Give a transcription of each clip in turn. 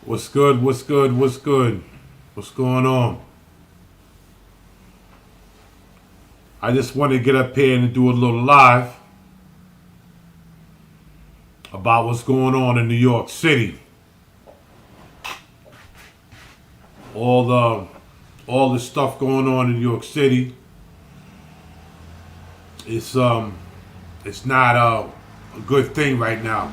What's good? What's good? What's good? What's going on? I just want to get up here and do a little live about what's going on in New York City. All the stuff going on in New York City. It's not a good thing right now.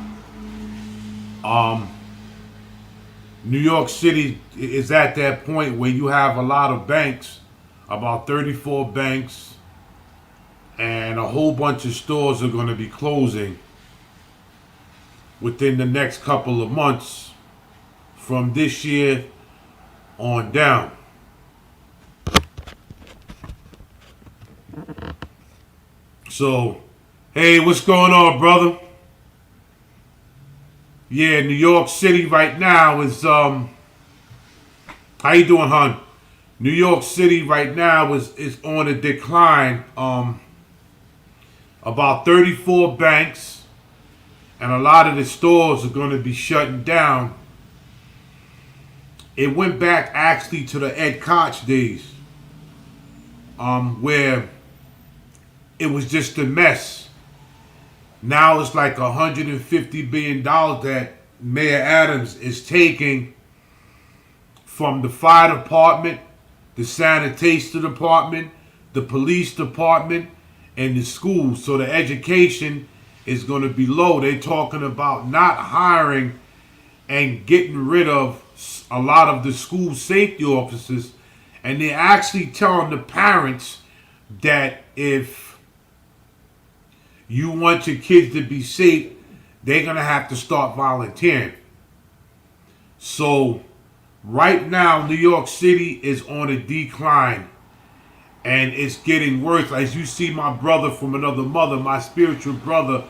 New York City is at that point where you have a lot of banks, about 34 banks, and a whole bunch of stores are going to be closing within the next couple of months from this year on down. So, hey, what's going on, brother? Yeah, New York City right now is how you doing, hon? New York City right now is on a decline. About 34 banks and a lot of the stores are going to be shutting down. It went back actually to the Ed Koch days, where it was just a mess. Now it's like $150 billion that Mayor Adams is taking from the fire department, the sanitation department, the police department, and the schools. So the education is going to be low. They're talking about not hiring and getting rid of a lot of the school safety officers. And they're actually telling the parents that if you want your kids to be safe, they're going to have to start volunteering. So right now, New York City is on a decline. And it's getting worse. As you see, my brother from another mother, my spiritual brother,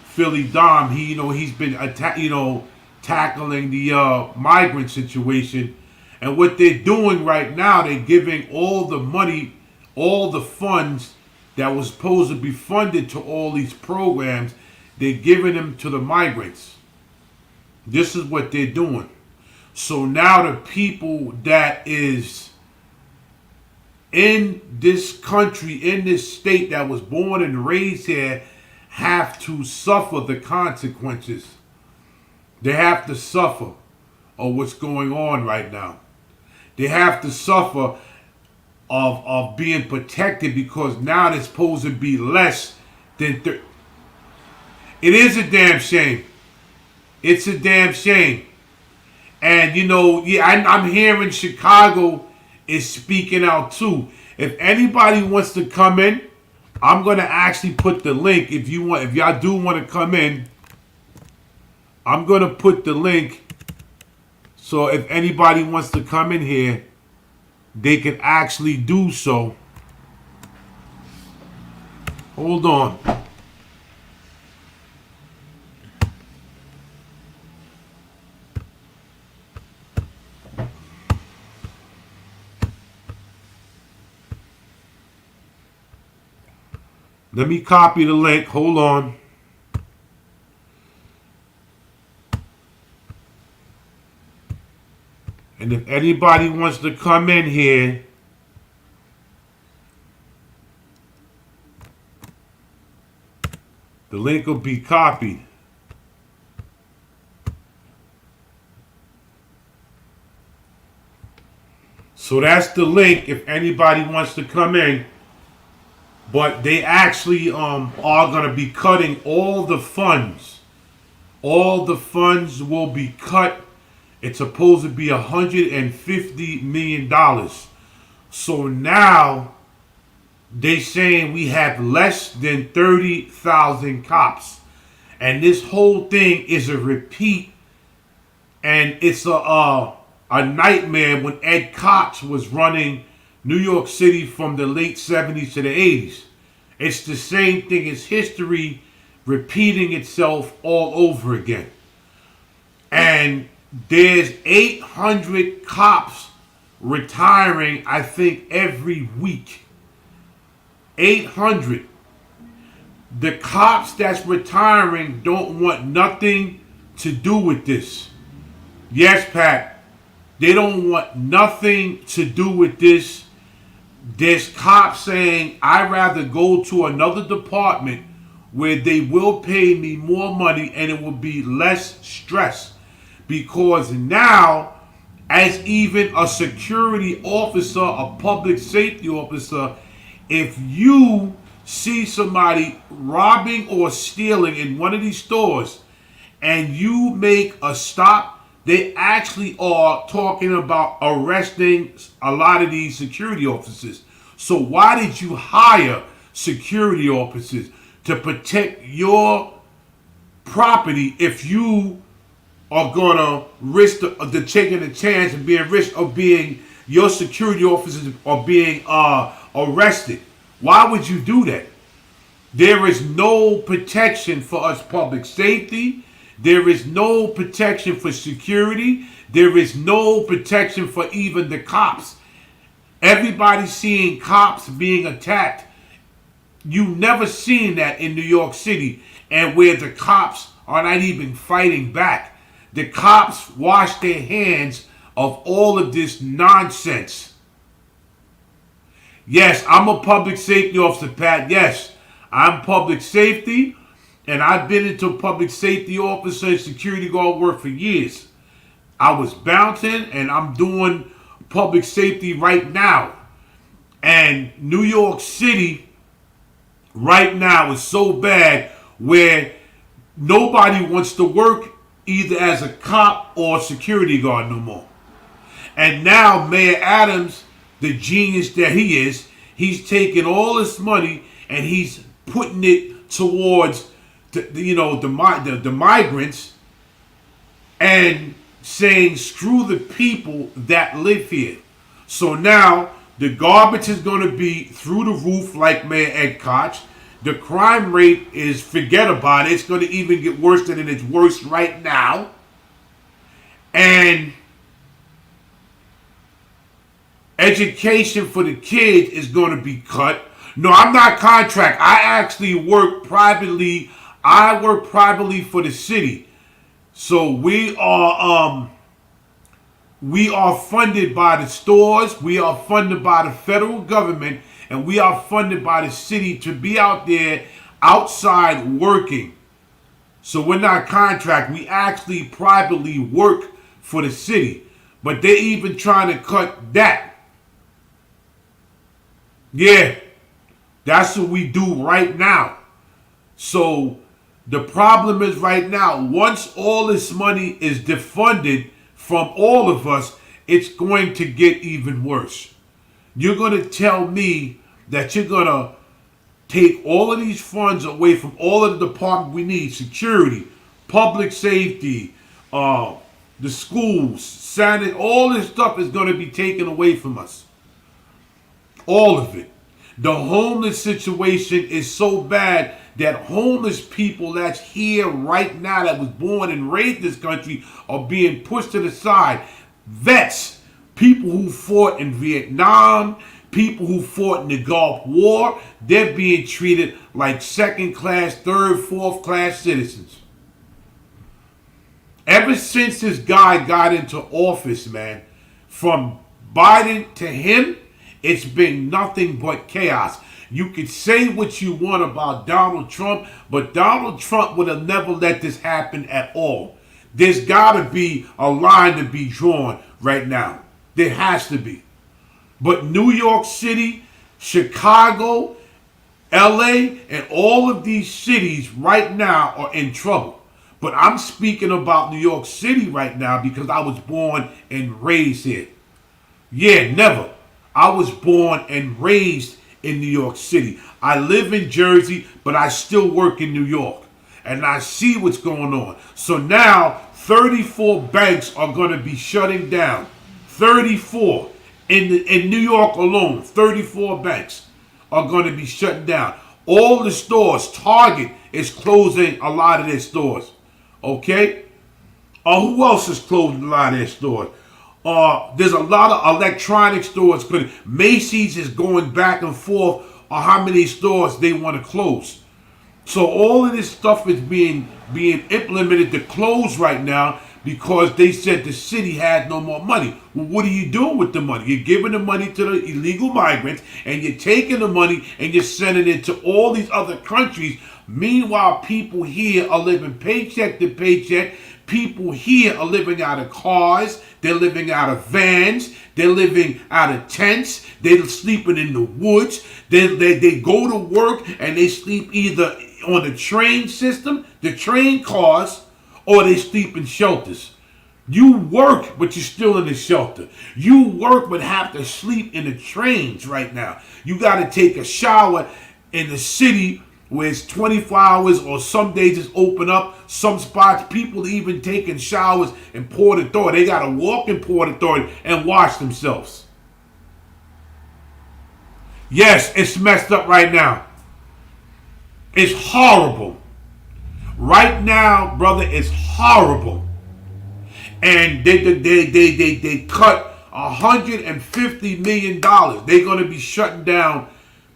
Philly Dom, he's been tackling the migrant situation. And what they're doing right now, they're giving all the money, all the funds that was supposed to be funded to all these programs, they're giving them to the migrants. This is what they're doing. So now the people that is in this country, in this state that was born and raised here, have to suffer the consequences. They have to suffer of what's going on right now. They have to suffer of being protected because now they're supposed to be less than it is a damn shame. It's a damn shame. And I'm hearing Chicago is speaking out too. If anybody wants to come in, I'm gonna actually put the link. If y'all do want to come in, I'm gonna put the link. So if anybody wants to come in here, they can actually do so. Hold on. Let me copy the link. Hold on. And if anybody wants to come in here, the link will be copied. So that's the link if anybody wants to come in. But they actually are going to be cutting all the funds. All the funds will be cut. It's supposed to be $150 million. So now they saying we have less than 30,000 cops. And this whole thing is a repeat. And it's a nightmare when Ed Koch was running New York City from the late 70s to the 80s. It's the same thing as history repeating itself all over again. And there's 800 cops retiring, I think, every week. 800. The cops that's retiring don't want nothing to do with this. Yes, Pat. They don't want nothing to do with this. There's cops saying, I'd rather go to another department where they will pay me more money and it will be less stress. Because now, as even a security officer, a public safety officer, if you see somebody robbing or stealing in one of these stores and you make a stop, they actually are talking about arresting a lot of these security officers. So why did you hire security officers to protect your property if you are gonna risk the taking a chance and being risk of being your security officers are being arrested? Why would you do that? There is no protection for us public safety. There is no protection for security. There is no protection for even the cops. Everybody's seeing cops being attacked. You never seen that in New York City, and where the cops are not even fighting back. The cops wash their hands of all of this nonsense. Yes, I'm a public safety officer, Pat. Yes, I'm public safety, and I've been into public safety officer and security guard work for years. I was bouncing, and I'm doing public safety right now. And New York City right now is so bad where nobody wants to work either as a cop or security guard no more. And now Mayor Adams, the genius that he is, he's taking all this money and he's putting it towards the migrants and saying screw the people that live here. So now the garbage is going to be through the roof like Mayor Ed Koch. The crime rate is, forget about it. It's going to even get worse than it's worse right now. And education for the kids is going to be cut. No, I'm not contract. I actually work privately. I work privately for the city. So we are funded by the stores. We are funded by the federal government. And we are funded by the city to be out there outside working. So we're not contract. We actually privately work for the city. But they're even trying to cut that. Yeah, that's what we do right now. So the problem is right now, once all this money is defunded from all of us, it's going to get even worse. You're going to tell me that you're going to take all of these funds away from all of the departments we need, security, public safety, the schools, sanity, all this stuff is going to be taken away from us. All of it. The homeless situation is so bad that homeless people that's here right now that was born and raised in this country are being pushed to the side. Vets, people who fought in Vietnam, people who fought in the Gulf War, they're being treated like second class, third, fourth class citizens. Ever since this guy got into office, man, from Biden to him, it's been nothing but chaos. You could say what you want about Donald Trump, but Donald Trump would have never let this happen at all. There's got to be a line to be drawn right now. There has to be. But New York City, Chicago, LA, and all of these cities right now are in trouble. But I'm speaking about New York City right now because I was born and raised here. Yeah, never. I was born and raised in New York City. I live in Jersey, but I still work in New York. And I see what's going on. So now, 34 banks are going to be shutting down. 34. In New York alone, 34 banks are going to be shutting down. All the stores, Target is closing a lot of their stores. Okay? Who else is closing a lot of their stores? There's a lot of electronic stores. Macy's is going back and forth on how many stores they want to close. So all of this stuff is being implemented to close right now because they said the city had no more money. Well, what are you doing with the money? You're giving the money to the illegal migrants, and you're taking the money and you're sending it to all these other countries. Meanwhile, people here are living paycheck to paycheck. People here are living out of cars. They're living out of vans. They're living out of tents. They're sleeping in the woods. They go to work and they sleep either on the train system, the train cars, or they sleep in shelters. You work, but you're still in the shelter. You work, but have to sleep in the trains right now. You got to take a shower in the city where it's 24 hours, or some days it's open up. Some spots, people even taking showers in Port Authority. They got to walk in Port Authority and wash themselves. Yes, it's messed up right now. It's horrible. Right now, brother, it's horrible. And they cut $150 million. They're going to be shutting down,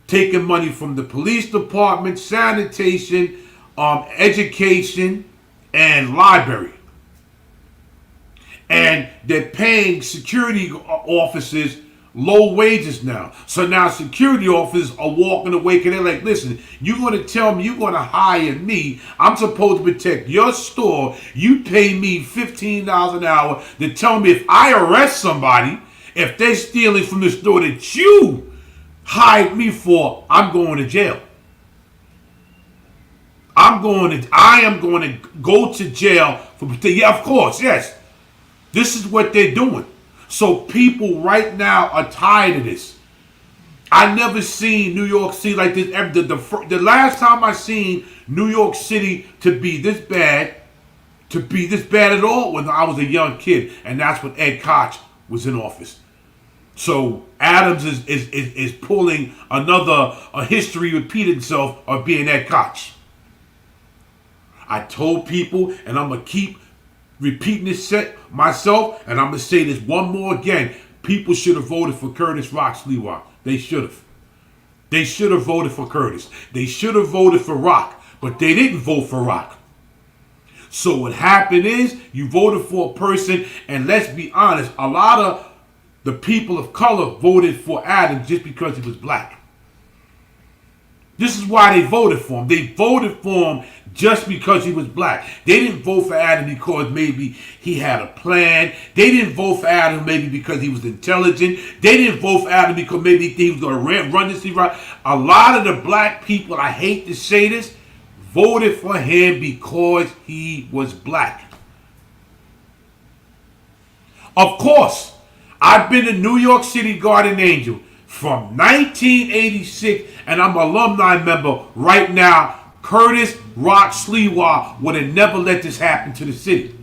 taking money from the police department, sanitation, education, and library. And they're paying security officers low wages now. So now security officers are walking away because they're like, listen, you're going to tell me you're going to hire me. I'm supposed to protect your store. You pay me $15 an hour to tell me if I arrest somebody, if they're stealing from the store that you hired me for, I'm going to jail. I am going to go to jail for, yeah, of course, yes. This is what they're doing. So people right now are tired of this. I never seen New York City like this. The last time I seen New York City to be this bad at all, when I was a young kid, and that's when Ed Koch was in office. So Adams is pulling a history repeated itself of being Ed Koch. I told people, and I'm gonna keep repeating this myself, and I'm going to say this one more again. People should have voted for Curtis Rock Sliwa. They should have. They should have voted for Curtis. They should have voted for Rock, but they didn't vote for Rock. So what happened is, you voted for a person, and let's be honest, a lot of the people of color voted for Adams just because he was black. This is why they voted for him. They voted for him just because he was black. They didn't vote for Adam because maybe he had a plan. They didn't vote for Adam maybe because he was intelligent. They didn't vote for Adam because maybe he was going to run this right. A lot of the black people, I hate to say this, voted for him because he was black. Of course, I've been a New York City Guardian Angel from 1986, and I'm an alumni member right now. Curtis Rock Sliwa would have never let this happen to the city.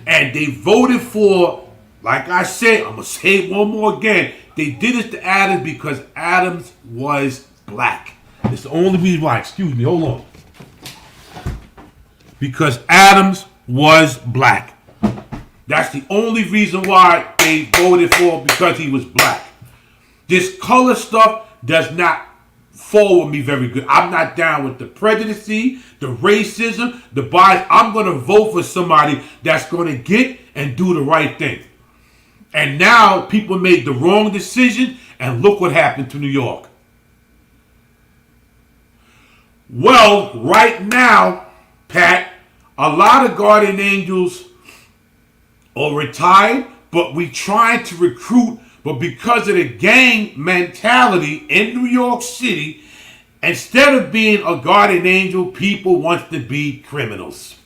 And they voted for, like I said, I'm going to say it one more again, they did it to Adams because Adams was black. It's the only reason why. Excuse me, hold on. Because Adams was black. That's the only reason why they voted for him, because he was black. This color stuff does not fall with me very good. I'm not down with the prejudice, the racism, the bias. I'm going to vote for somebody that's going to get and do the right thing. And now people made the wrong decision, and look what happened to New York. Well, right now, Pat, a lot of Guardian Angels are retired, but we trying to recruit. But because of the gang mentality in New York City, instead of being a guardian angel, people want to be criminals.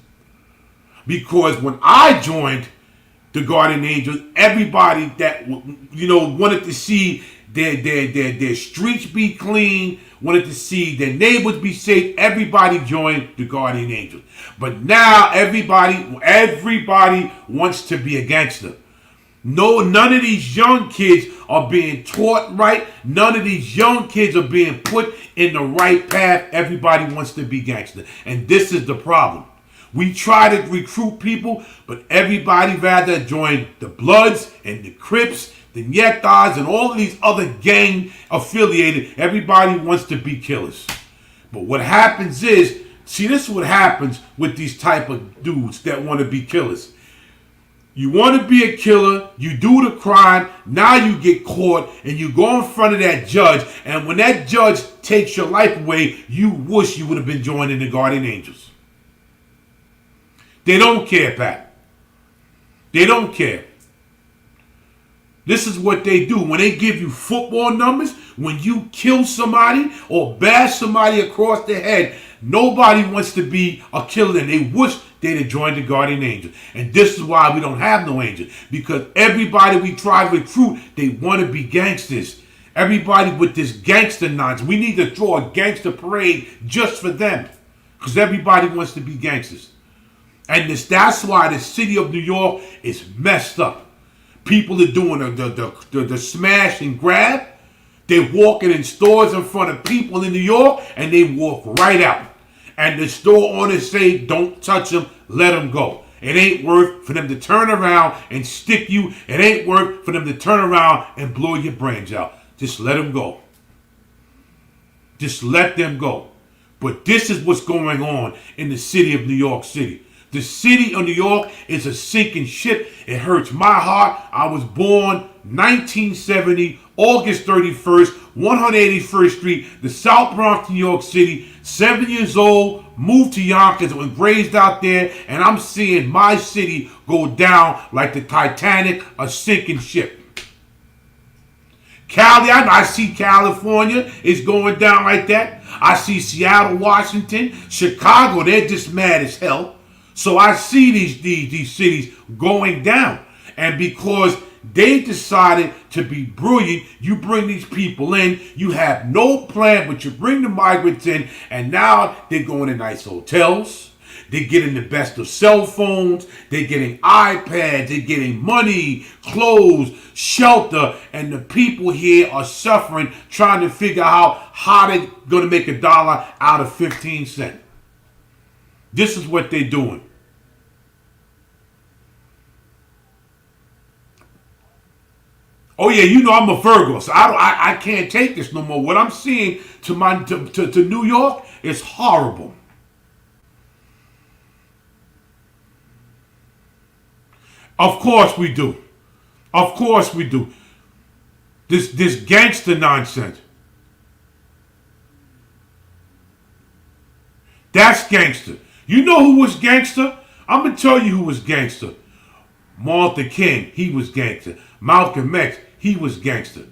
Because when I joined the Guardian Angels, everybody that wanted to see their streets be clean, wanted to see their neighbors be safe, everybody joined the Guardian Angels. But now everybody wants to be a gangster. No, none of these young kids are being taught right. None of these young kids are being put in the right path. Everybody wants to be gangster. And this is the problem. We try to recruit people, but everybody rather join the Bloods and the Crips, the Yetas, and all of these other gang affiliated. Everybody wants to be killers. But what happens is, see, this is what happens with these type of dudes that want to be killers. You want to be a killer, you do the crime, now you get caught, and you go in front of that judge, and when that judge takes your life away, you wish you would have been joining the Guardian Angels. They don't care, Pat. They don't care. This is what they do. When they give you football numbers, when you kill somebody or bash somebody across the head, nobody wants to be a killer, and they wish they'd have joined the Guardian Angels. And this is why we don't have no angels. Because everybody we try to recruit, they want to be gangsters. Everybody with this gangster nonsense. We need to throw a gangster parade just for them. Because everybody wants to be gangsters. And that's why the city of New York is messed up. People are doing the smash and grab. They're walking in stores in front of people in New York, and they walk right out. And the store owners say, don't touch them, let them go. It ain't worth for them to turn around and stick you. It ain't worth for them to turn around and blow your brains out. Just let them go. Just let them go. But this is what's going on in the city of New York City. The city of New York is a sinking ship. It hurts my heart. I was born 1970, August 31st, 181st Street, the South Bronx, New York City. 7 years old, moved to Yonkers, was raised out there, and I'm seeing my city go down like the Titanic, a sinking ship. Cali, I see California is going down like that. I see Seattle, Washington, Chicago, they're just mad as hell. So I see these cities going down. And because they decided to be brilliant, you bring these people in, you have no plan, but you bring the migrants in, and now they're going to nice hotels. They're getting the best of cell phones. They're getting iPads. They're getting money, clothes, shelter. And the people here are suffering, trying to figure out how they're going to make $1 out of 15 cents. This is what they're doing. Oh yeah, you know I'm a Virgo, so I can't take this no more. What I'm seeing to New York is horrible. Of course we do. Of course we do. This gangster nonsense. That's gangster. You know who was gangster? I'm gonna tell you who was gangster. Martin Luther King, he was gangster. Malcolm X, he was gangster.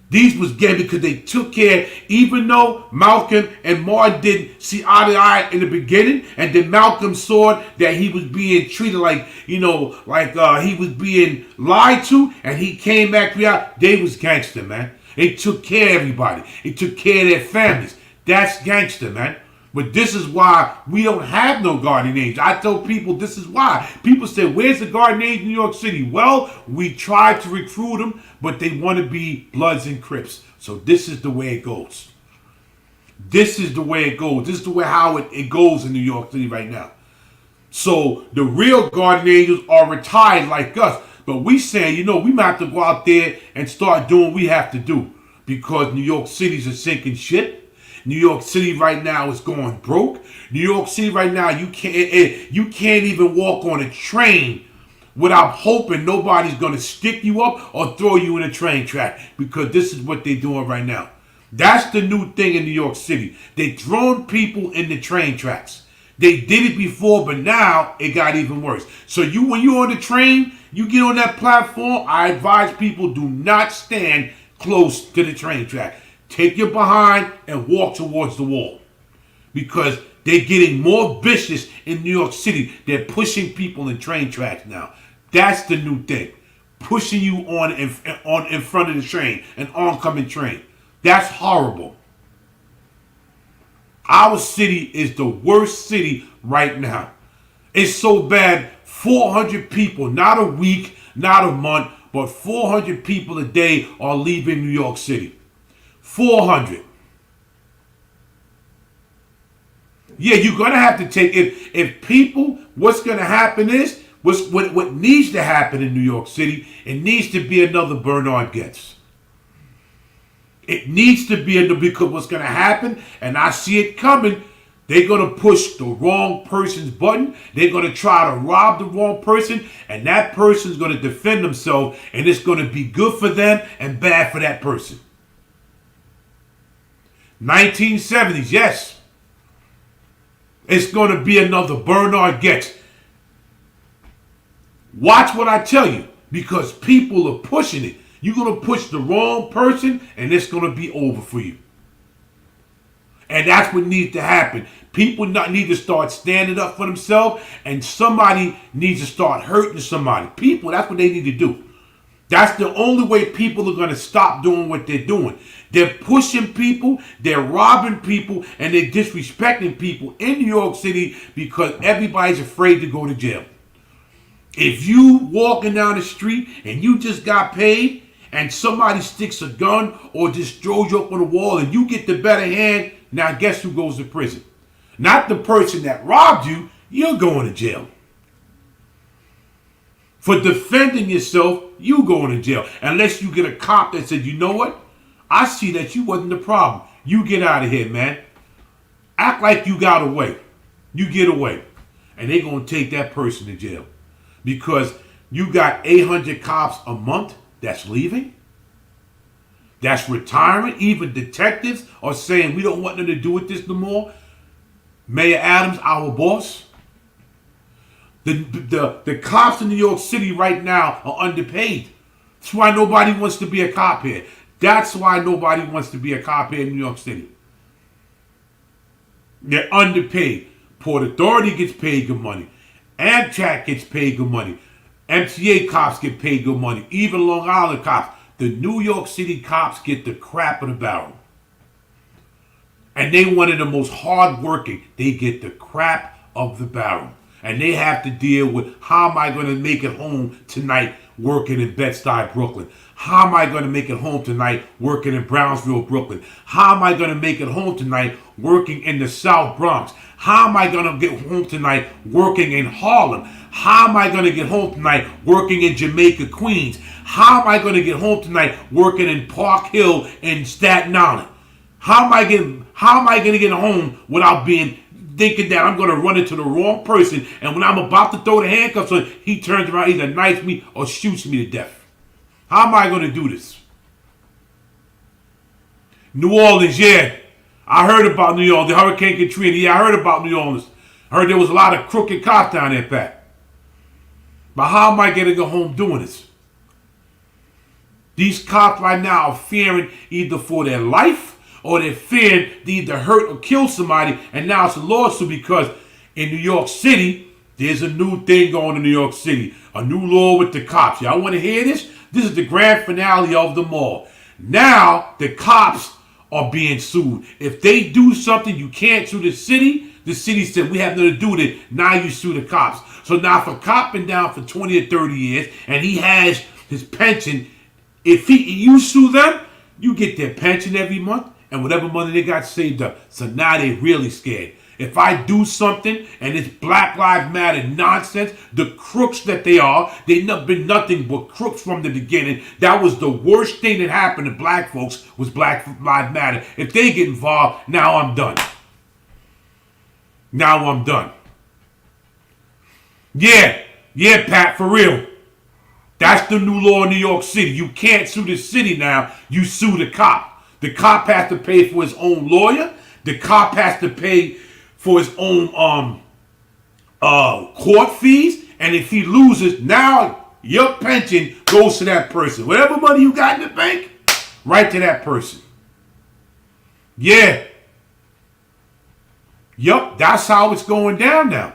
These was gay because they took care, even though Malcolm and Martin didn't see eye to eye in the beginning, and then Malcolm saw that he was being treated like, he was being lied to, and he came back out. They was gangster, man. They took care of everybody. They took care of their families. That's gangster, man. But this is why we don't have no guardian angels. I tell people this is why. People say, where's the guardian angel in New York City? Well, we tried to recruit them, but they want to be Bloods and Crips. So this is the way it goes. This is the way it goes. This is the way how it goes in New York City right now. So the real guardian angels are retired like us. But we saying, we might have to go out there and start doing what we have to do. Because New York City's a sinking ship. New York City right now is going broke. New York City right now, you can't even walk on a train without hoping nobody's going to stick you up or throw you in a train track, because this is what they're doing right now. That's the new thing in New York City. They're throwing people in the train tracks. They did it before, but now it got even worse. So when you're on the train, you get on that platform, I advise people do not stand close to the train track. Take your behind and walk towards the wall. Because they're getting more vicious in New York City. They're pushing people in train tracks now. That's the new thing. Pushing you on in front of the train, an oncoming train. That's horrible. Our city is the worst city right now. It's so bad, 400 people, not a week, not a month, but 400 people a day are leaving New York City. 400. Yeah, you're going to have to take it. If people, what's going to happen is, what needs to happen in New York City, it needs to be another Bernard Goetz. It needs to be because what's going to happen, and I see it coming, They're going to push the wrong person's button. They're going to try to rob the wrong person, and that person's going to defend themselves, and it's going to be good for them and bad for that person. 1970s, yes. It's going to be another Bernhard Goetz. Watch what I tell you, because people are pushing it. You're going to push the wrong person, and it's going to be over for you. And that's what needs to happen. People need to start standing up for themselves, and somebody needs to start hurting somebody. People, that's what they need to do. That's the only way people are going to stop doing what they're doing. They're pushing people, they're robbing people, and they're disrespecting people in New York City because everybody's afraid to go to jail. If you walking down the street and you just got paid and somebody sticks a gun or just throws you up on the wall and you get the better hand, now guess who goes to prison? Not the person that robbed you, you're going to jail. For defending yourself, you going to jail. Unless you get a cop that said, you know what? I see that you wasn't the problem. You get out of here, man. Act like you got away. You get away. And they're going to take that person to jail. Because you got 800 cops a month that's leaving. That's retiring. Even detectives are saying we don't want nothing to do with this no more. Mayor Adams, our boss. The cops in New York City right now are underpaid. That's why nobody wants to be a cop here. That's why nobody wants to be a cop here in New York City. They're underpaid. Port Authority gets paid good money. Amtrak gets paid good money. MTA cops get paid good money. Even Long Island cops. The New York City cops get the crap of the barrel. And they one of the most hardworking. They get the crap of the barrel. And they have to deal with, how am I going to make it home tonight working in Bed-Stuy, Brooklyn? How am I going to make it home tonight working in Brownsville, Brooklyn? How am I going to make it home tonight working in the South Bronx? How am I going to get home tonight working in Harlem? How am I going to get home tonight working in Jamaica, Queens? How am I going to get home tonight working in Park Hill and Staten Island? How am I going to get home without being thinking that I'm going to run into the wrong person, and when I'm about to throw the handcuffs on, he turns around, either knifes me or shoots me to death? How am I going to do this? New Orleans, yeah. I heard about New Orleans. The Hurricane Katrina, yeah, I heard about New Orleans. I heard there was a lot of crooked cops down there, Pat. But how am I going to go home doing this? These cops right now are fearing either for their life, or they're fearing to either hurt or kill somebody, and now it's a lawsuit because in New York City, there's a new thing going in New York City. A new law with the cops. Y'all want to hear this? This is the grand finale of them all. Now, the cops are being sued. If they do something, you can't sue the city. The city said, we have nothing to do with it. Now you sue the cops. So now if a cop been down for 20 or 30 years, and he has his pension, if you sue them, you get their pension every month, and whatever money they got saved up. So now they really scared. If I do something and it's Black Lives Matter nonsense, the crooks that they are, they've been nothing but crooks from the beginning. That was the worst thing that happened to black folks, was Black Lives Matter. If they get involved, now I'm done. Now I'm done. Yeah, Pat, for real. That's the new law in New York City. You can't sue the city now. You sue the cop. The cop has to pay for his own lawyer. The cop has to pay for his own court fees. And if he loses, now your pension goes to that person. Whatever money you got in the bank, right to that person. Yeah. Yup, that's how it's going down now.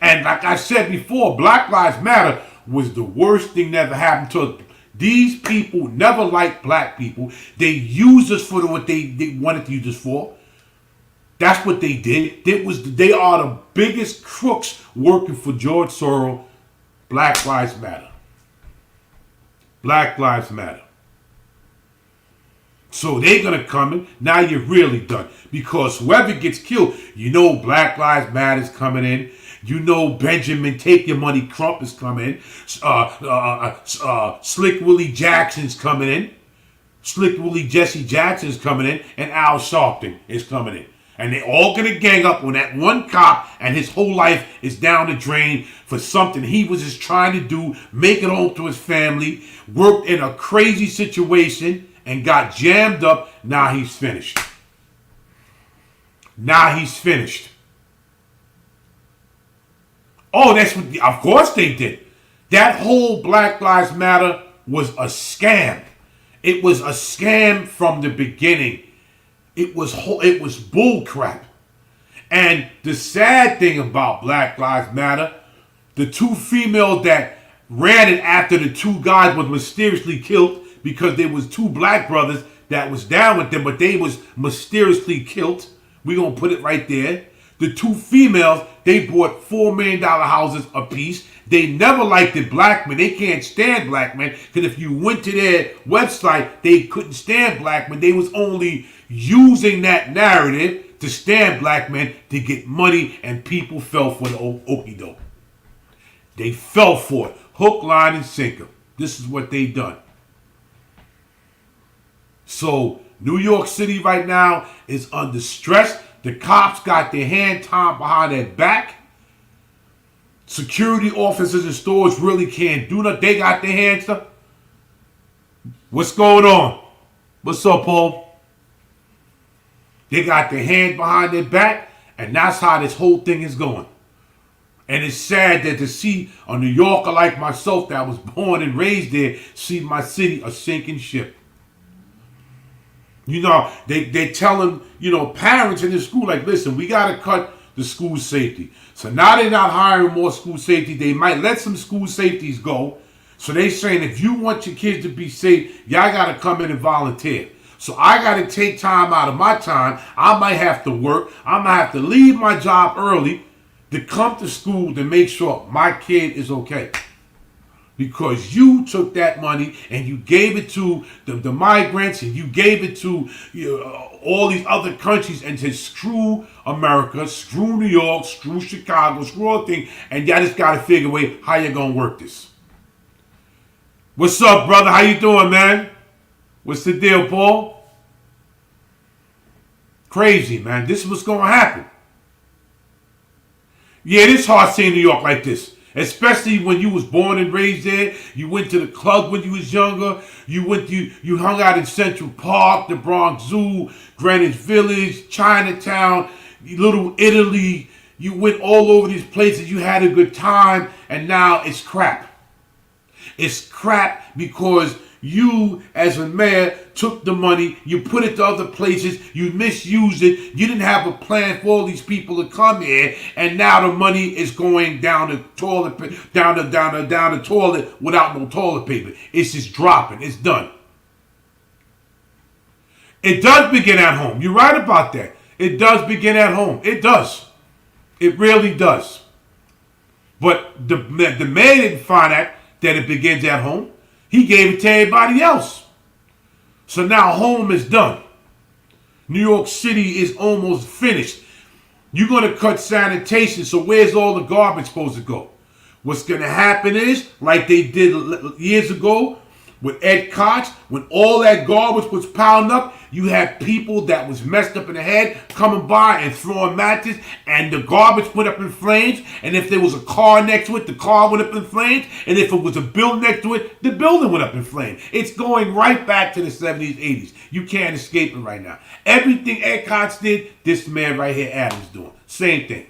And like I said before, Black Lives Matter was the worst thing that ever happened to us. These people never liked black people. They used us for what they wanted to use us for. That's what they did. They are the biggest crooks working for George Soros. Black Lives Matter. Black Lives Matter. So they're going to come in. Now you're really done. Because whoever gets killed, you know Black Lives Matter is coming in. You know Benjamin Take Your Money Trump is coming in. Slick Willie Jackson's coming in. Slick Willie Jesse Jackson's coming in. And Al Sharpton is coming in. And they all gonna gang up on that one cop, and his whole life is down the drain for something he was just trying to do, make it home to his family, worked in a crazy situation, and got jammed up. Now he's finished. Now he's finished. Oh, that's what, of course they did. That whole Black Lives Matter was a scam. It was a scam from the beginning. It was bull crap. And the sad thing about Black Lives Matter, the two females that ran it after the two guys was mysteriously killed because there was two black brothers that was down with them, but they was mysteriously killed. We're going to put it right there. The two females, they bought $4 million houses apiece. They never liked the black men. They can't stand black men because if you went to their website, they couldn't stand black men. They was only using that narrative to stand black men to get money, and people fell for the okie doke. They fell for it. Hook, line, and sinker. This is what they done. So New York City right now is under stress. The cops got their hand tied behind their back. Security officers in stores really can't do nothing. They got their hands up. What's going on? What's up, Paul? They got their hands behind their back, and that's how this whole thing is going. And it's sad that to see a New Yorker like myself that was born and raised there, see my city a sinking ship. You know, they telling, parents in the school, like, listen, we got to cut the school safety. So now they're not hiring more school safety. They might let some school safeties go. So they saying if you want your kids to be safe, y'all got to come in and volunteer. So I got to take time out of my time. I might have to work. I might have to leave my job early to come to school to make sure my kid is okay. Because you took that money and you gave it to the migrants and you gave it to all these other countries and to screw America, screw New York, screw Chicago, screw all things, and y'all just got to figure a way how you going to work this. What's up, brother? How you doing, man? What's the deal, Paul? Crazy, man. This is what's going to happen. Yeah, it is hard seeing New York like this. Especially when you was born and raised there. You went to the club when you was younger. You hung out in Central Park, the Bronx Zoo, Greenwich Village, Chinatown, Little Italy. You went all over these places. You had a good time, and now it's crap. It's crap because you, as a mayor, took the money, you put it to other places, you misused it, you didn't have a plan for all these people to come here, and now the money is going down the toilet, down the toilet without no toilet paper. It's just dropping. It's done. It does begin at home. You're right about that. It does begin at home. It does. It really does. But the mayor didn't find out that it begins at home. He gave it to everybody else. So now home is done. New York City is almost finished. You're going to cut sanitation, so where's all the garbage supposed to go? What's going to happen is, like they did years ago with Ed Koch, when all that garbage was piled up, you had people that was messed up in the head coming by and throwing matches, and the garbage went up in flames. And if there was a car next to it, the car went up in flames. And if it was a building next to it, the building went up in flames. It's going right back to the 70s, 80s. You can't escape it right now. Everything Ed Koch did, this man right here, Adams, doing. Same thing.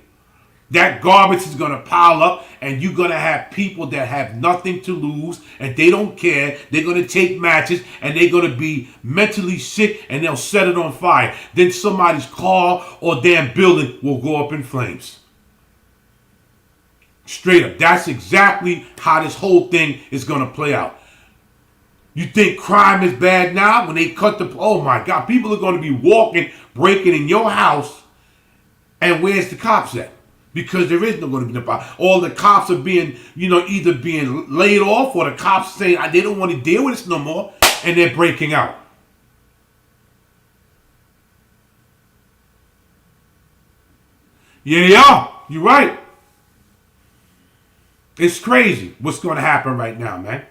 That garbage is going to pile up, and you're going to have people that have nothing to lose, and they don't care. They're going to take matches, and they're going to be mentally sick, and they'll set it on fire. Then somebody's car or damn building will go up in flames. Straight up. That's exactly how this whole thing is going to play out. You think crime is bad now? When they cut the... Oh, my God. People are going to be walking, breaking in your house, and where's the cops at? Because there is no going to be no. All the cops are being, either being laid off, or the cops saying they don't want to deal with this no more, and they're breaking out. Yeah, they are. You're right. It's crazy what's going to happen right now, man.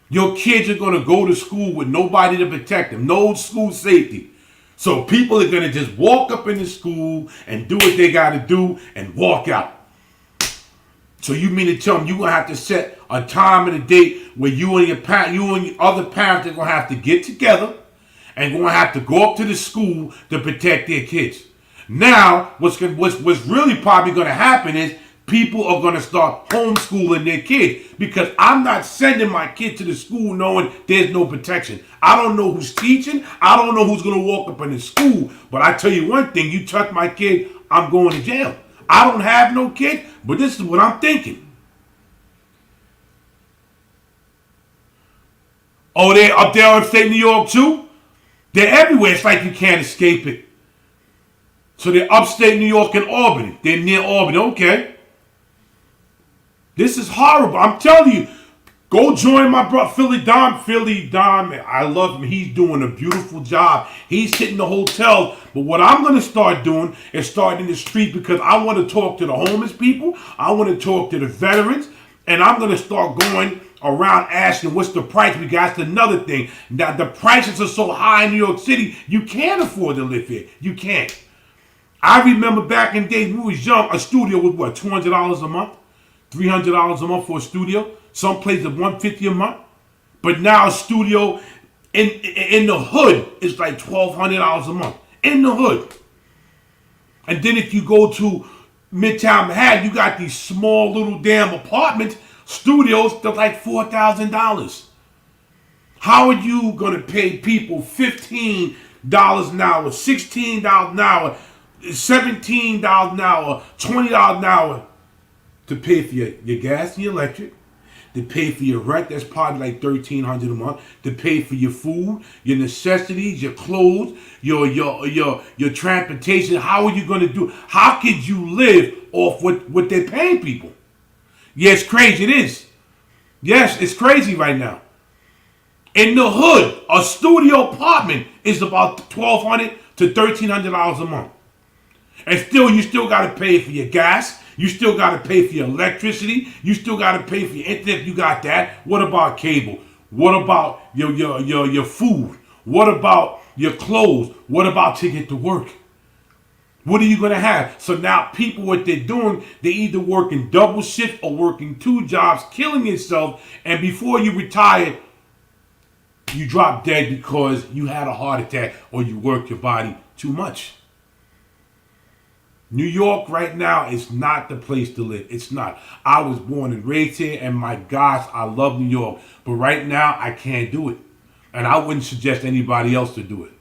Your kids are going to go to school with nobody to protect them. No school safety. So people are gonna just walk up in the school and do what they gotta do and walk out. So you mean to tell them you're gonna have to set a time and a date where you and your other parents are gonna have to get together and gonna have to go up to the school to protect their kids. Now, what's really probably gonna happen is people are gonna start homeschooling their kids because I'm not sending my kid to the school knowing there's no protection. I don't know who's teaching. I don't know who's gonna walk up in the school. But I tell you one thing: you touch my kid, I'm going to jail. I don't have no kid, but this is what I'm thinking. Oh, they're up there in upstate New York too? They're everywhere. It's like you can't escape it. So they're upstate New York and Albany. They're near Albany. Okay. This is horrible. I'm telling you. Go join my brother, Philly Dom. Philly Dom, I love him. He's doing a beautiful job. He's hitting the hotels. But what I'm going to start doing is starting in the street because I want to talk to the homeless people. I want to talk to the veterans. And I'm going to start going around asking what's the price we got. That's another thing. Now, the prices are so high in New York City, you can't afford to live here. You can't. I remember back in the days when we was young, a studio was what, $200 a month? $300 a month for a studio? Some places at $150 a month. But now a studio in the hood is like $1,200 a month. In the hood. And then if you go to Midtown Manhattan, you got these small little damn apartments, studios, they're like $4,000. How are you going to pay people $15 an hour, $16 an hour, $17 an hour, $20 an hour to pay for your gas and your electric, to pay for your rent, that's probably like $1,300 a month, to pay for your food, your necessities, your clothes, your transportation? How are you going to do? How could you live off what they're paying people? Yeah, it's crazy. It is. Yes, it's crazy right now. In the hood, a studio apartment is about $1,200 to $1,300 a month. And still, you still got to pay for your gas. You still got to pay for your electricity. You still got to pay for your internet. You got that. What about cable? What about your food? What about your clothes? What about to get to work? What are you going to have? So now people, what they're doing, they're either working double shift or working 2 jobs, killing yourself. And before you retire, you drop dead because you had a heart attack or you worked your body too much. New York right now is not the place to live. It's not. I was born and raised here, and my gosh, I love New York. But right now, I can't do it. And I wouldn't suggest anybody else to do it.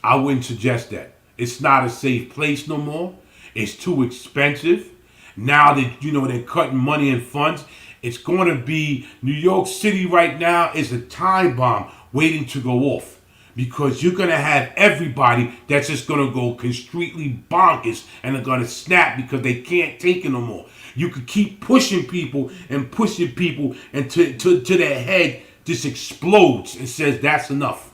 I wouldn't suggest that. It's not a safe place no more. It's too expensive. Now that, they're cutting money and funds, it's going to be, New York City right now is a time bomb waiting to go off. Because you're going to have everybody that's just going to go completely bonkers and they're going to snap because they can't take it no more. You could keep pushing people until their head just explodes and says that's enough.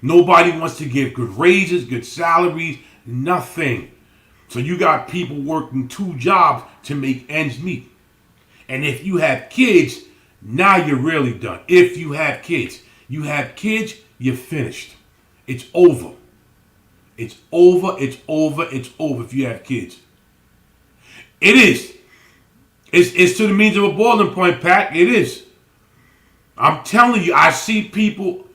Nobody wants to give good raises, good salaries, nothing. So you got people working 2 jobs to make ends meet. And if you have kids, now you're really done. If you have kids, you're finished. It's over. It's over. It's over. It's over if you have kids. It is. It's to the means of a boiling point, Pat. It is. I'm telling you, I see people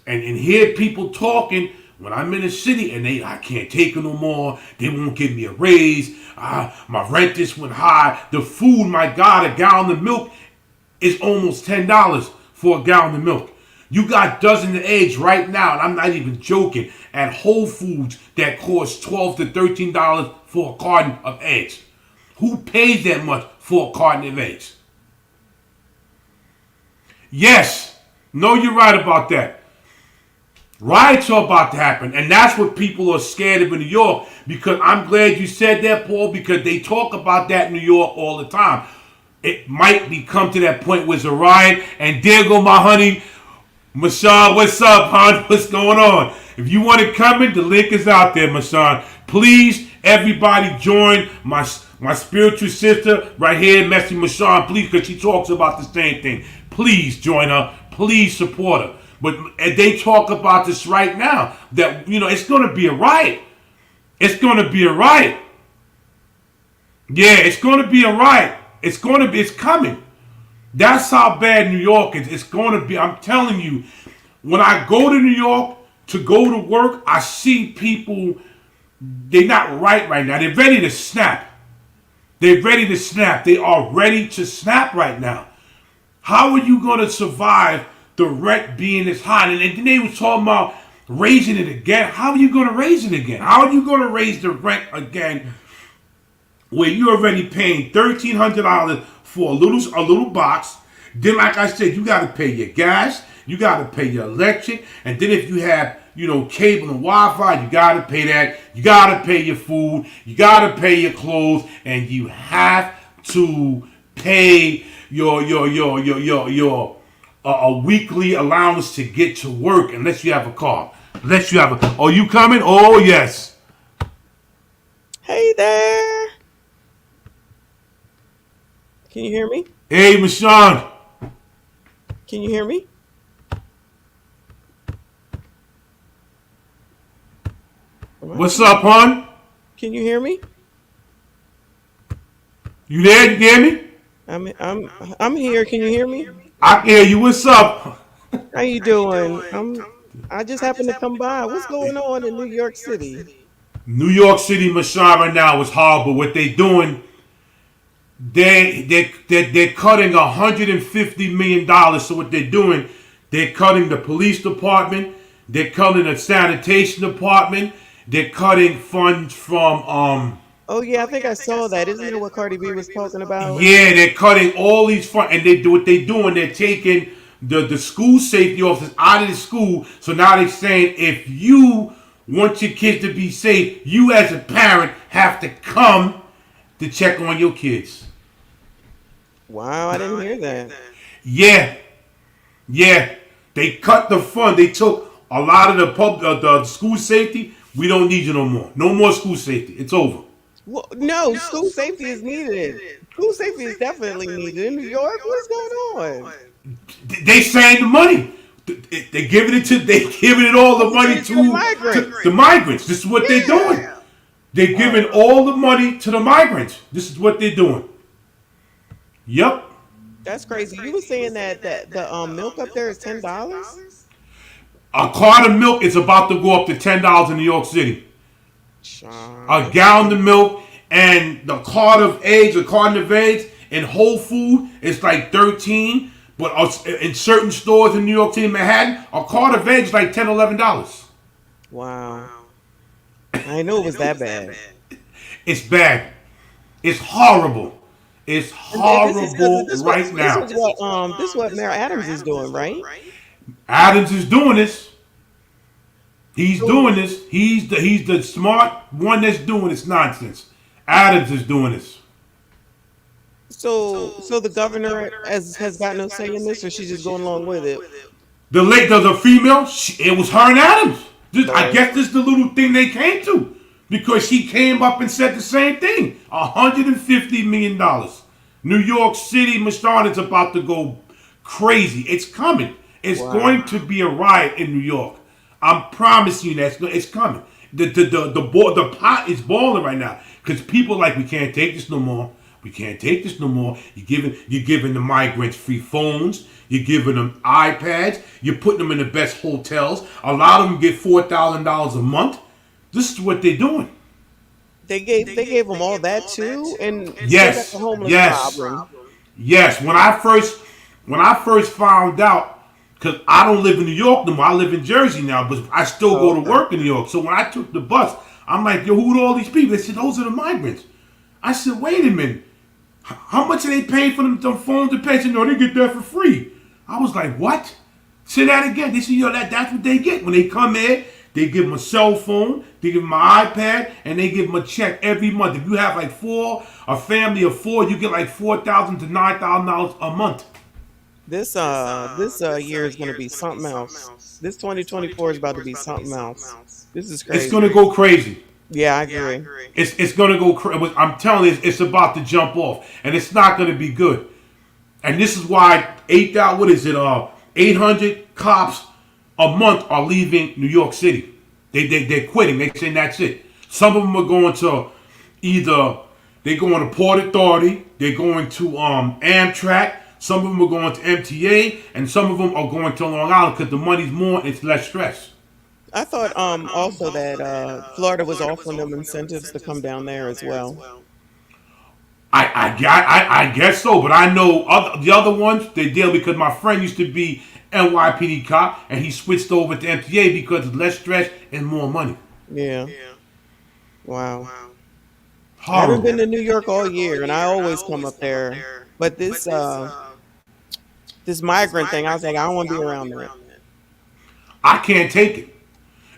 and hear people talking when I'm in the city and I can't take it no more. They won't give me a raise. My rent just went high. The food, my God, a gallon of milk is almost $10 for a gallon of milk. You got dozen of eggs right now, and I'm not even joking, at Whole Foods that cost $12 to $13 for a carton of eggs. Who pays that much for a carton of eggs? Yes. No, you're right about that. Riots are about to happen, and that's what people are scared of in New York, because I'm glad you said that, Paul, because they talk about that in New York all the time. It might come to that point where it's a riot, and there go my honey, Mashawn, what's up, hon? What's going on? If you want to come in, the link is out there, Mashawn. Please, everybody join my spiritual sister right here, Messy Mashawn, please, because she talks about the same thing. Please join her. Please support her. But they talk about this right now that it's going to be a riot. It's going to be a riot. Yeah, it's going to be a riot. It's going to be. It's coming. That's how bad New York is. It's going to be. I'm telling you, when I go to New York to go to work, I see people. They're not right now. They're ready to snap. They're ready to snap. They are ready to snap right now. How are you going to survive the rent being this high? And then they were talking about raising it again. How are you going to raise it again? How are you going to raise the rent again where you're already paying $1,300 for a little box? Then, like I said, you got to pay your gas, you got to pay your electric, and then if you have cable and Wi-Fi, you got to pay that. You got to pay your food, you got to pay your clothes, and you have to pay your a weekly allowance to get to work unless you have a car. Unless you have a. Oh, you coming? Oh, yes. Hey there. Can you hear me? Hey, Michonne. Can you hear me? What's up, hon? Can you hear me? You there? You hear me? I'm here. Can you hear me? I can hear you. What's up? How you doing? I just happened to come by. What's going on in New York City? New York City, Michonne, right now is horrible. What they doing? They're cutting $150 million. So what they're doing? They're cutting the police department. They're cutting the sanitation department. They're cutting funds from Oh yeah, I think I saw that. Isn't that what Cardi B was talking about? Yeah, they're cutting all these funds, and they do what they doing. They're taking the school safety officers out of the school. So now they're saying if you want your kids to be safe, you as a parent have to come to check on your kids. Wow, I didn't hear that. Yeah, yeah. They cut the fund. They took a lot of the school safety. We don't need you no more. No more school safety. It's over. Well, no, school safety is needed. School safety is definitely needed in New York. What's going on? They saying the money. They giving it all the money to the migrants. This is what they're doing. They're giving all the money to the migrants. This is what they're doing. Yep. That's crazy. You were saying that the milk up there is $10. A carton of milk is about to go up to $10 in New York City. A gallon of milk and the carton of eggs in Whole Food is like 13. But in certain stores in New York City, Manhattan, a carton of eggs is like $10, $11. Wow. I know it was that bad. It's bad. It's horrible. It's horrible right now. This is what Mayor Adams is doing, right? Adams is doing this. He's doing this. He's the smart one that's doing this nonsense. Adams is doing this. So the governor has got no say in this, or she's just going along with it. The female, it was her and Adams. I guess this is the little thing they came to because she came up and said the same thing. $150 million. New York City, Michonne, is about to go crazy. It's coming. It's going to be a riot in New York. I'm promising you that it's coming. The pot is boiling right now because people are like, we can't take this no more. We can't take this no more. You're giving the migrants free phones. You're giving them iPads. You're putting them in the best hotels. A lot of them get $4,000 a month. This is what they're doing. They gave them all that too, and yes, the homeless problem. Yes. When I first found out, because I don't live in New York no more. I live in Jersey now, but I still go to work in New York. So when I took the bus, I'm like, yo, who are all these people? They said, those are the migrants. I said, wait a minute. How much are they paying for them phones to pay? They said, no, they get that for free. I was like, what? Say that again. They said, yo, that's what they get. When they come in, they give them a cell phone, they give them an iPad, and they give them a check every month. If you have like a family of four, you get like $4,000 to $9,000 a month. This year is going to be something else. This 2024 is about to be something else. This is crazy. It's going to go crazy. Yeah, I agree. It's going to go crazy. I'm telling you, it's about to jump off, and it's not going to be good. And this is why 800 cops a month are leaving New York City. They're quitting. They saying that's it. Some of them are going to either they're going to Port Authority, they're going to Amtrak. Some of them are going to MTA, and some of them are going to Long Island because the money's more and it's less stress. I thought also that Florida was offering them incentives to come down there as well. I guess so, but I know the other ones they deal because my friend used to be NYPD cop and he switched over to MTA because it's less stress and more money. Yeah. Wow. I haven't Horrible. been to New York all year, and I always come up there. But this migrant thing, I was like, I don't want to be around that. I can't take it.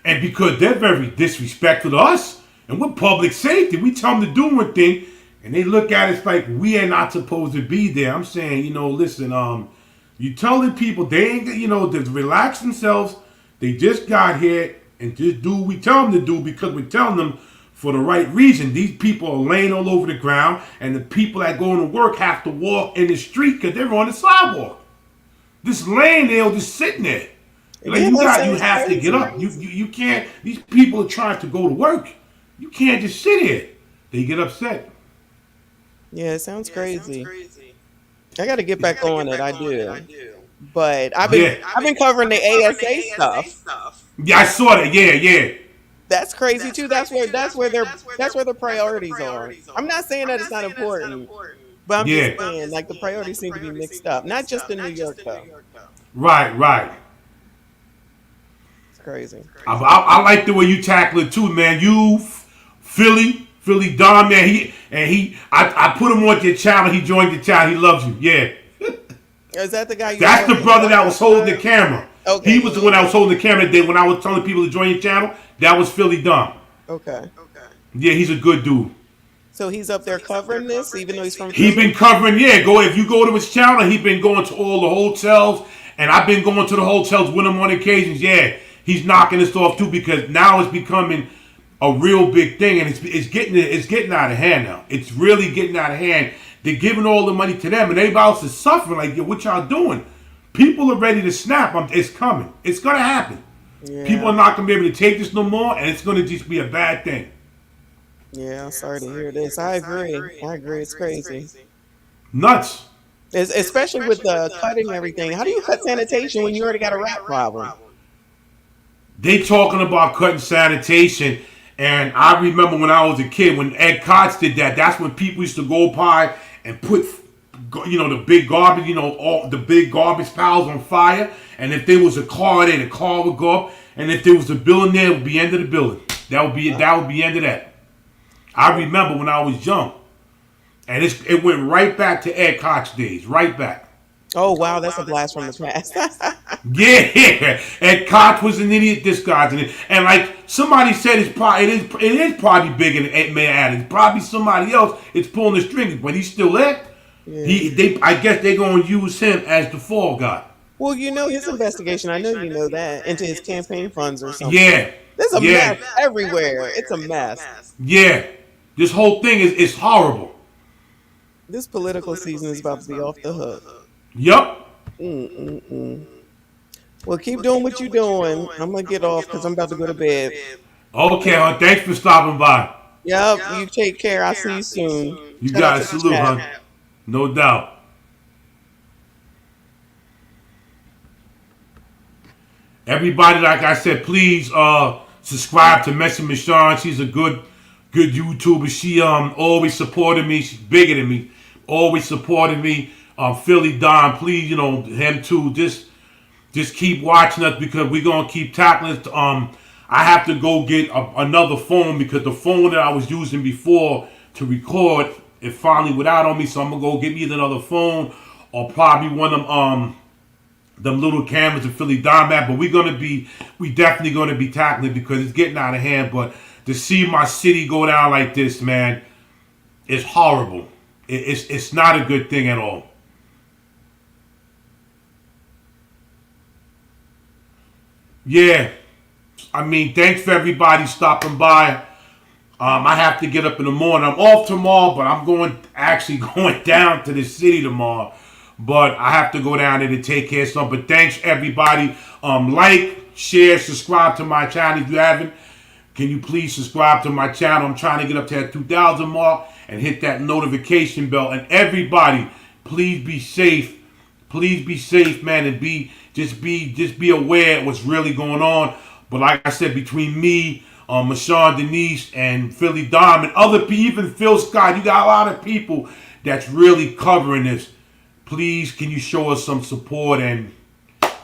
And because they're very disrespectful to us, and we're public safety, we tell them to do one thing, and they look at us like we are not supposed to be there. I'm saying, listen, you telling people they ain't, to relax themselves. They just got here and just do what we tell them to do because we're telling them for the right reason. These people are laying all over the ground, and the people that go to work have to walk in the street because they're on the sidewalk. This laying there, just sitting there. Like Yeah, that you sounds have to get crazy. up. You can't. These people are trying to go to work. You can't just sit here. They get upset. Yeah, it sounds crazy. I got to get back on it. I do. But Yeah. I've been covering the ASA stuff. Yeah, I saw that. Yeah, yeah. That's crazy too. That's where their priorities are. I'm not saying that it's not important, but I'm just Yeah. saying like the priorities seem to be mixed up. Not just in New York though. Right, right. It's crazy. I like the way you tackle it too, man. Philly Don, man. I put him on your channel. He joined the channel. He loves you. Yeah. Is that the guy? That's the brother that was holding the camera. Okay. He was the one that was holding the camera today when I was telling people to join your channel. That was Philly Don. Okay. Yeah, he's a good dude. So he's up there covering this, even though he's from He been Philly? covering, yeah. If you go to his channel, he been going to all the hotels, and I've been going to the hotels with him on occasions. Yeah, he's knocking this off too because now it's becoming a real big thing, and it's getting out of hand now. It's really getting out of hand. They're giving all the money to them, and everybody else is suffering. Like, yo, what y'all doing? People are ready to snap. It's coming. It's gonna happen. Yeah. People are not gonna be able to take this no more, and it's gonna just be a bad thing. Yeah, I'm sorry to hear this. I agree. It's crazy. Nuts. Especially with the cutting everything. How do you cut sanitation when you already got a rat problem? They talking about cutting sanitation, and I remember when I was a kid when Ed Koch did that. That's when people used to go by and put, the big garbage, all the big garbage piles on fire. And if there was a car there, the car would go up. And if there was a building there, it would be end of the building. That would be end of that. I remember when I was young, and it went right back to Ed Koch days, right back. Oh wow, that's a blast from the past. Yeah, and Koch was an idiot. This guy's an idiot. And like somebody said, it is probably bigger than Mayor Adams. Probably somebody else is pulling the strings, but he's still there. Yeah. I guess they're gonna use him as the fall guy. Well, his investigation. I know you know that into his campaign funds or something. Yeah, There's a yeah, mess everywhere. It's a mess. yeah. This whole thing is horrible. This political season is about to be off the hook. Yup. Mm-mm-mm. Well, keep doing what you're doing. I'm gonna get off because I'm about to go to bed. Okay, hon. Thanks for stopping by. Yep. You take care. I'll see you soon. You Shout out got to it. the Salute, chat. hon. No doubt. Everybody, like I said, please subscribe to Messy Michonne. She's a good YouTuber. She always supported me. She's bigger than me. Always supported me. Philly Don, please, him too. Just keep watching us because we're gonna keep tackling it. I have to go get another phone because the phone that I was using before to record it finally went out on me. So I'm gonna go get me another phone or probably one of them little cameras that Philly Don had. But we definitely gonna be tackling it because it's getting out of hand. But to see my city go down like this, man, it's horrible. It's not a good thing at all. Yeah. I mean, thanks for everybody stopping by. I have to get up in the morning. I'm off tomorrow, but I'm actually going down to the city tomorrow but I have to go down there to take care of something. But thanks everybody. Like, share, subscribe to my channel if you haven't. Can you please subscribe to my channel? I'm trying to get up to that 2,000 mark and hit that notification bell. And everybody, please be safe. Please be safe, man, and just be aware of what's really going on. But like I said, between me, Mashawn Denise, and Philly Dom, and other people, even Phil Scott, you got a lot of people that's really covering this. Please, can you show us some support? And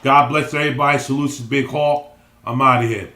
God bless everybody. Salutes to Big Hawk. I'm out of here.